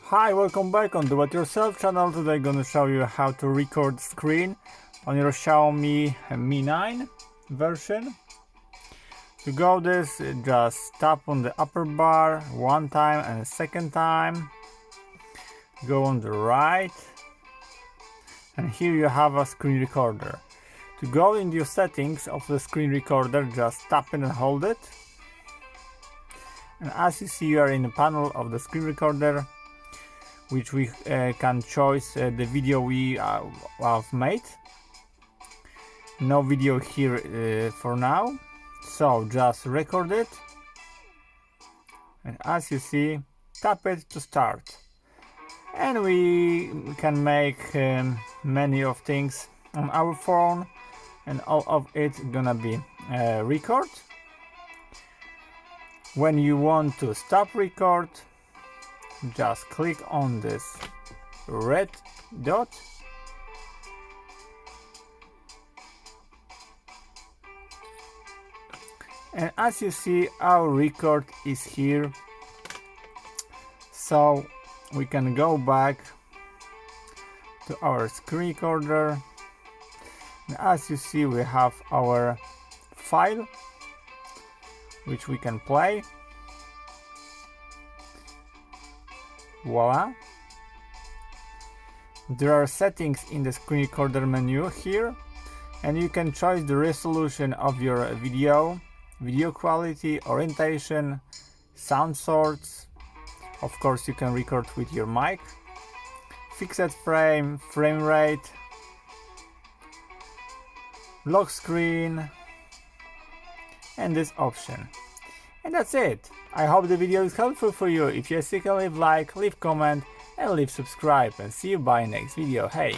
Hi, welcome back on Do It Yourself channel. Today I'm gonna show you how to record screen on your Xiaomi Mi9 version. To go this, just tap on the upper bar one time and a second time. Go on the right, and here you have a screen recorder. To go into your settings of the screen recorder, just tap it and hold it. And as you see, you are in the panel of the screen recorder, which we can choose the video we have made. No video here for now, so just record it, and as you see, tap it to start. And we can make many of things on our phone, and all of it gonna be record. When you want to stop record, just click on this red dot and as you see, our record is here, so we can go back to our screen recorder, and as you see, we have our file which we can play. Voila! There are settings in the screen recorder menu here, and you can choose the resolution of your video quality, orientation, sound source. Of course, you can record with your mic, fixed frame rate, lock screen, and this option. And that's it. I hope the video is helpful for you. If yes, you can leave like, leave comment, and leave subscribe, and see you by next video. Hey!